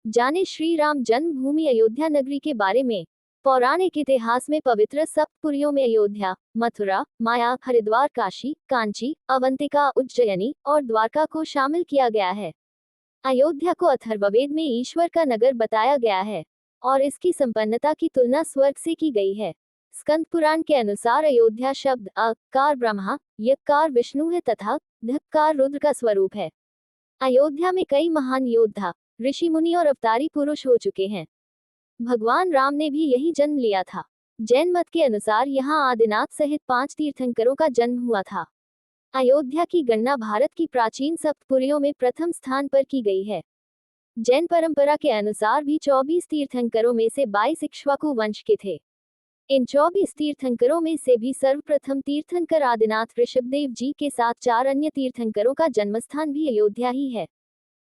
जाने श्री राम जन्मभूमि अयोध्या नगरी के बारे में। पौराणिक इतिहास में पवित्र सप्तपुरियों में अयोध्या, मथुरा, माया, हरिद्वार, काशी, कांची, अवंतिका, उज्जयिनी और द्वारका को शामिल किया गया है। अयोध्या को अथर्ववेद में ईश्वर का नगर बताया गया है और इसकी संपन्नता की तुलना स्वर्ग से की गई है। स्कंद पुराण के अनुसार अयोध्या शब्द अकार ब्रह्मा, यकार विष्णु है तथा धकार रुद्र का स्वरूप है। अयोध्या में कई महान योद्धा, ऋषि मुनि और अवतारी पुरुष हो चुके हैं। भगवान राम ने भी यही जन्म लिया था। जैन मत के अनुसार यहाँ आदिनाथ सहित 5 तीर्थंकरों का जन्म हुआ था। अयोध्या की गणना भारत की प्राचीन सप्तपुरियों में प्रथम स्थान पर की गई है। जैन परंपरा के अनुसार भी 24 तीर्थंकरों में से 22 इक्ष्वाकु वंश के थे। इन 24 तीर्थंकरों में से भी सर्वप्रथम तीर्थंकर आदिनाथ ऋषभदेव जी के साथ 4 अन्य तीर्थंकरों का जन्मस्थान भी अयोध्या ही है।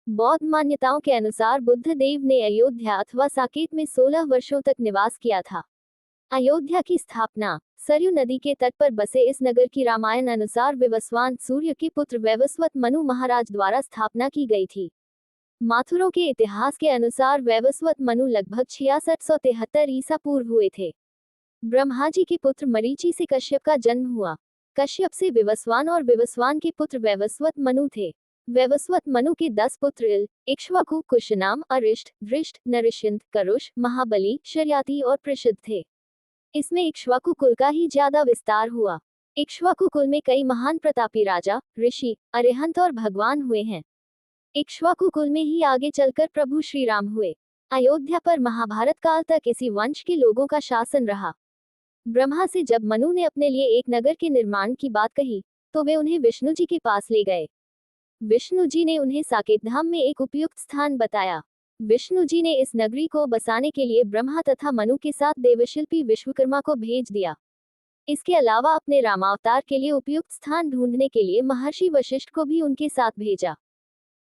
बौद्ध मान्यताओं के अनुसार बुद्ध देव ने अयोध्या अथवा साकेत में 16 वर्षों तक निवास किया था। अयोध्या की स्थापना सरयू नदी के तट पर बसे इस नगर की रामायण अनुसार विवस्वान सूर्य के पुत्र वैवस्वत मनु महाराज द्वारा स्थापना की गई थी। माथुरों के इतिहास के अनुसार वैवस्वत मनु लगभग 6673 ईसा पूर्व हुए थे। ब्रह्मा जी के पुत्र मरीचि से कश्यप का जन्म हुआ। कश्यप से विवस्वान और विवस्वान के पुत्र वैवस्वत मनु थे। वैवस्वत मनु के 10 पुत्र इक्ष्वाकु, कुशनाम, अरिष्ट, वृष्ट, नरिशिंद, करुष, महाबली, शर्याति और प्रसिद्ध थे। इसमें इक्ष्वाकु कुल का ही ज्यादा विस्तार हुआ। इक्ष्वाकु कुल में कई महान प्रतापी राजा, ऋषि, अरिहंत और भगवान हुए हैं। इक्ष्वाकु कुल में ही आगे चलकर प्रभु श्री राम हुए। अयोध्या पर महाभारत काल तक इसी वंश के लोगों का शासन रहा। ब्रह्मा से जब मनु ने अपने लिए एक नगर के निर्माण की बात कही तो वे उन्हें विष्णु जी के पास ले गए। विष्णु जी ने उन्हें साकेत धाम में एक उपयुक्त स्थान बताया। विष्णु जी ने इस नगरी को बसाने के लिए ब्रह्मा तथा मनु के साथ देवशिल्पी विश्वकर्मा को भेज दिया। इसके अलावा अपने रामावतार के लिए उपयुक्त स्थान ढूंढने के लिए महर्षि वशिष्ठ को भी उनके साथ भेजा।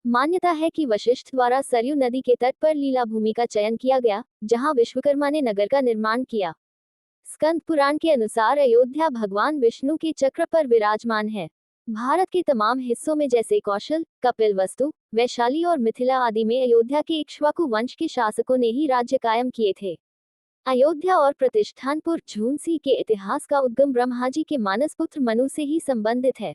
मान्यता है कि वशिष्ठ द्वारा सरयू नदी के तट पर लीला भूमि का चयन किया गया, जहां विश्वकर्मा ने नगर का निर्माण किया। स्कंद पुराण के अनुसार अयोध्या भगवान विष्णु के चक्र पर विराजमान है। भारत के तमाम हिस्सों में जैसे कौशल, कपिलवस्तु, वैशाली और मिथिला आदि में अयोध्या के इक्ष्वाकु वंश के शासकों ने ही राज्य कायम किए थे। अयोध्या और प्रतिष्ठानपुर झूंसी के इतिहास का उद्गम ब्रह्मा जी के मानसपुत्र मनु से ही संबंधित है।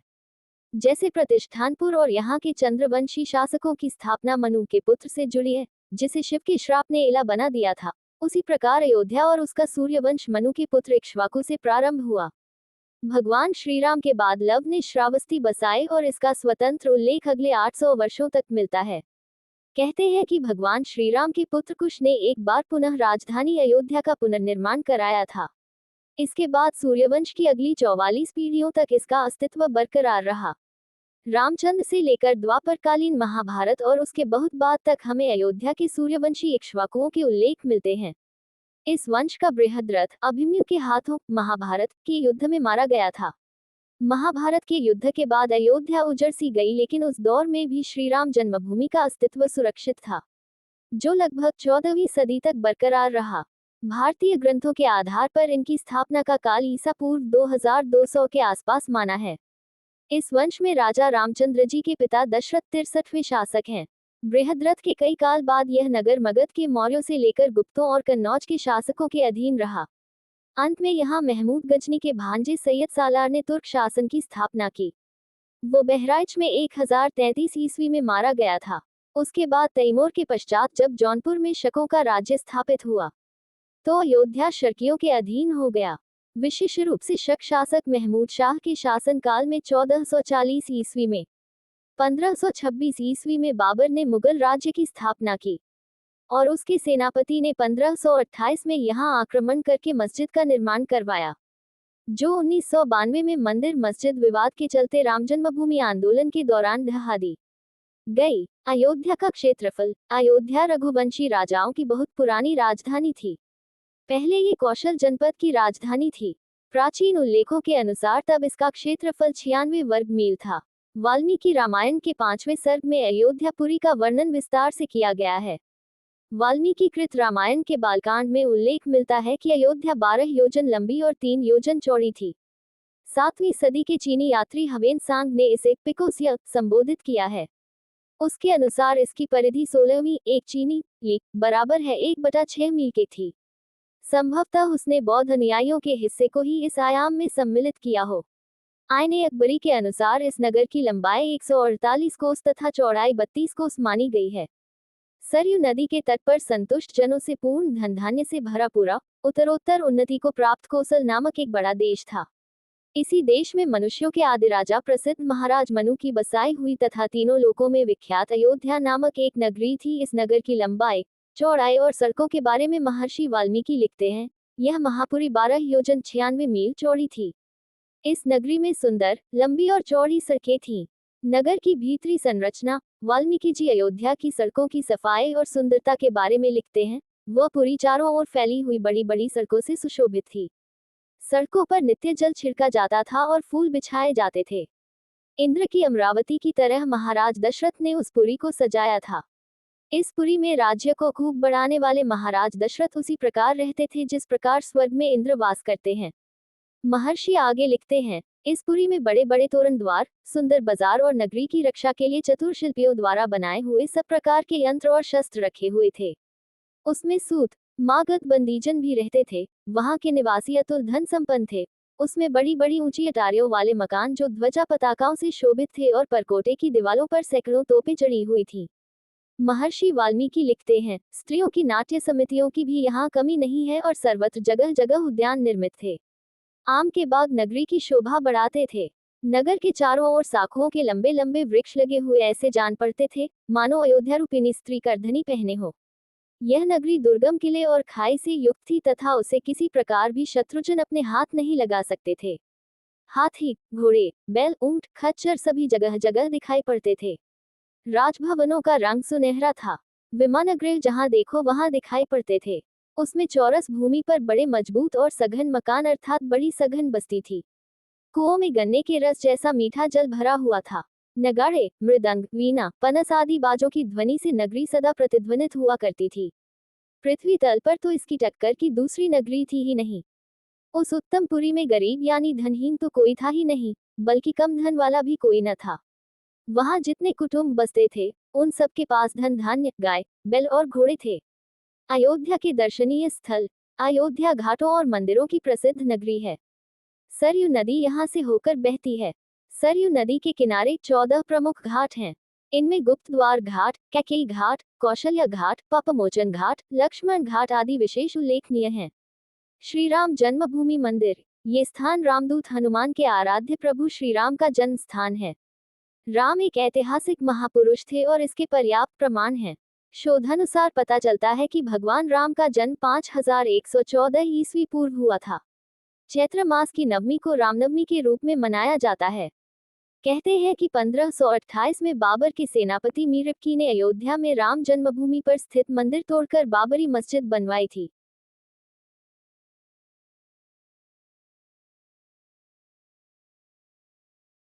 जैसे प्रतिष्ठानपुर और यहाँ के चंद्रवंशी शासकों की स्थापना मनु के पुत्र से जुड़ी है, जिसे शिव के श्राप ने इला बना दिया था, उसी प्रकार अयोध्या और उसका सूर्यवंश मनु के पुत्र इक्ष्वाकु से प्रारंभ हुआ। भगवान श्रीराम के बाद लव ने श्रावस्ती बसाए और इसका स्वतंत्र उल्लेख अगले 800 वर्षों तक मिलता है। कहते हैं कि भगवान श्रीराम के पुत्र कुश ने एक बार पुनः राजधानी अयोध्या का पुनर्निर्माण कराया था। इसके बाद सूर्यवंश की अगली 44 पीढ़ियों तक इसका अस्तित्व बरकरार रहा। रामचंद्र से लेकर द्वापरकालीन महाभारत और उसके बहुत बाद तक हमें अयोध्या के सूर्यवंशी इक्ष्वाकुओं के उल्लेख मिलते हैं। इस वंश का बृहद रथ अभिमन्यु के हाथों महाभारत के युद्ध में मारा गया था। महाभारत के युद्ध के बाद अयोध्या उजड़ सी गई, लेकिन उस दौर में भी श्रीराम जन्मभूमि का अस्तित्व सुरक्षित था, जो लगभग 14वीं सदी तक बरकरार रहा। भारतीय ग्रंथों के आधार पर इनकी स्थापना का काल ईसा पूर्व 2200 के आसपास माना है। इस वंश में राजा रामचंद्र जी के पिता दशरथ 63वें शासक हैं। बृहद्रथ के कई काल बाद यह नगर मगध के मौर्यों से लेकर गुप्तों और कन्नौज के शासकों के अधीन रहा। अंत में यहाँ महमूद गजनी के भांजे सैयद सालार ने तुर्क शासन की स्थापना की। वो बहराइच में 1033 ईस्वी में मारा गया था। उसके बाद तैमूर के पश्चात जब जौनपुर में शकों का राज्य स्थापित हुआ तो अयोध्या शर्कियों के अधीन हो गया। विशेष रूप से शक शासक महमूद शाह के शासनकाल में 1440 ईस्वी में 1526 ईस्वी में बाबर ने मुगल राज्य की स्थापना की और उसके सेनापति ने 1528 में यहाँ आक्रमण करके मस्जिद का निर्माण करवाया, जो 1992 में मंदिर मस्जिद विवाद के चलते राम जन्मभूमि आंदोलन के दौरान ढहा दी गई। अयोध्या का क्षेत्रफल। अयोध्या रघुवंशी राजाओं की बहुत पुरानी राजधानी थी। पहले ये कौशल जनपद की राजधानी थी। प्राचीन उल्लेखों के अनुसार तब इसका क्षेत्रफल 96 वर्ग मील था। वाल्मीकि रामायण के 5वें सर्ग में अयोध्यापुरी का वर्णन विस्तार से किया गया है। वाल्मीकि कृत रामायण के बालकांड में उल्लेख मिलता है कि अयोध्या 12 योजन लंबी और 3 योजन चौड़ी थी। 7वीं सदी के चीनी यात्री हवेन सांग ने इसे पिकोसिया संबोधित किया है। उसके अनुसार इसकी परिधि 16वीं 1 चीनी ली बराबर है 1/6 मील की थी। संभवतः उसने बौद्ध अनुयायियों के हिस्से को ही इस आयाम में सम्मिलित किया हो। आईने अकबरी के अनुसार इस नगर की लंबाई 148 कोस तथा चौड़ाई 32 कोस मानी गई है। सरयू नदी के तट पर संतुष्ट जनों से पूर्ण धन धान्य से भरा पूरा उत्तरोत्तर उन्नति को प्राप्त कोसल नामक एक बड़ा देश था। इसी देश में मनुष्यों के आदि राजा प्रसिद्ध महाराज मनु की बसाई हुई तथा तीनों लोकों में विख्यात अयोध्या नामक एक नगरी थी। इस नगर की लंबाई, चौड़ाई और सड़कों के बारे में महर्षि वाल्मीकि लिखते हैं, यह महापुरी 12 योजन 96 मील चौड़ी थी। इस नगरी में सुंदर, लंबी और चौड़ी सड़कें थीं। नगर की भीतरी संरचना, वाल्मीकि जी अयोध्या की सड़कों की सफाई और सुंदरता के बारे में लिखते हैं, वह पूरी चारों ओर फैली हुई बड़ी बड़ी सड़कों से सुशोभित थी। सड़कों पर नित्य जल छिड़का जाता था और फूल बिछाए जाते थे। इंद्र की अमरावती की तरह महाराज दशरथ ने उस पुरी को सजाया था। इस पुरी में राज्य को खूब बढ़ाने वाले महाराज दशरथ उसी प्रकार रहते थे जिस प्रकार स्वर्ग में इंद्र वास करते हैं। महर्षि आगे लिखते हैं, इस पुरी में बड़े बड़े तोरण द्वार, सुंदर बाजार और नगरी की रक्षा के लिए चतुर शिल्पियों द्वारा बनाए हुए सब प्रकार के यंत्र और शस्त्र रखे हुए थे। उसमें सूत, मागध बंदीजन भी रहते थे। वहां के निवासी अतुल धन संपन्न थे। उसमें बड़ी बड़ी ऊंची अटारियों वाले मकान जो ध्वजा पताकाओं से शोभित थे और परकोटे की दीवारों पर सैकड़ों तोपें चढ़ी हुई थी। महर्षि वाल्मीकि लिखते हैं, स्त्रियों की नाट्य समितियों की भी यहाँ कमी नहीं है और सर्वत्र जगह जगह उद्यान निर्मित थे। आम के बाग नगरी की शोभा बढ़ाते थे। नगर के चारों ओर शाखों के लंबे लंबे वृक्ष लगे हुए ऐसे जान पड़ते थे मानो अयोध्या रूपिणी स्त्री करधनी पहने हो। यह नगरी दुर्गम किले और खाई से युक्त थी तथा उसे किसी प्रकार भी शत्रुजन अपने हाथ नहीं लगा सकते थे। हाथी, घोड़े, बैल, ऊंट, खच्चर सभी जगह जगह दिखाई पड़ते थे। राजभवनों का रंग सुनहरा था। विमानगृह जहां देखो वहां दिखाई पड़ते थे। उसमें चौरस भूमि पर बड़े मजबूत और सघन मकान अर्थात बड़ी सघन बस्ती थी। कुओं में गन्ने के रस जैसा मीठा जल भरा हुआ था। नगाड़े, मृदंग, वीणा, पनस आदि बाजों की ध्वनि से नगरी सदा प्रतिध्वनित हुआ करती थी। पृथ्वी तल पर तो इसकी टक्कर की दूसरी नगरी थी ही नहीं। उस उत्तमपुरी में गरीब यानी धनहीन तो कोई था ही नहीं, बल्कि कम धन वाला भी कोई न था। वहां जितने कुटुंब बसते थे, उन सब के पास धन धान्य, गाय, बैल और घोड़े थे। अयोध्या के दर्शनीय स्थल, अयोध्या घाटों और मंदिरों की प्रसिद्ध नगरी है। सरयू नदी यहाँ से होकर बहती है। सरयू नदी के किनारे 14 प्रमुख घाट हैं। इनमें गुप्त द्वार घाट, कैकेयी घाट, कौशल्या घाट, पापमोचन घाट, लक्ष्मण घाट आदि विशेष उल्लेखनीय हैं। श्री राम जन्मभूमि मंदिर, ये स्थान रामदूत हनुमान के आराध्य प्रभु श्री राम का जन्म स्थान है। राम एक ऐतिहासिक महापुरुष थे और इसके पर्याप्त प्रमाण हैं। शोधानुसार पता चलता है कि भगवान राम का जन्म 5114 ईस्वी पूर्व हुआ था। चैत्र मास की नवमी को रामनवमी के रूप में मनाया जाता है। कहते हैं कि 1528 में बाबर के सेनापति मीरबकी ने अयोध्या में राम जन्मभूमि पर स्थित मंदिर तोड़कर बाबरी मस्जिद बनवाई थी।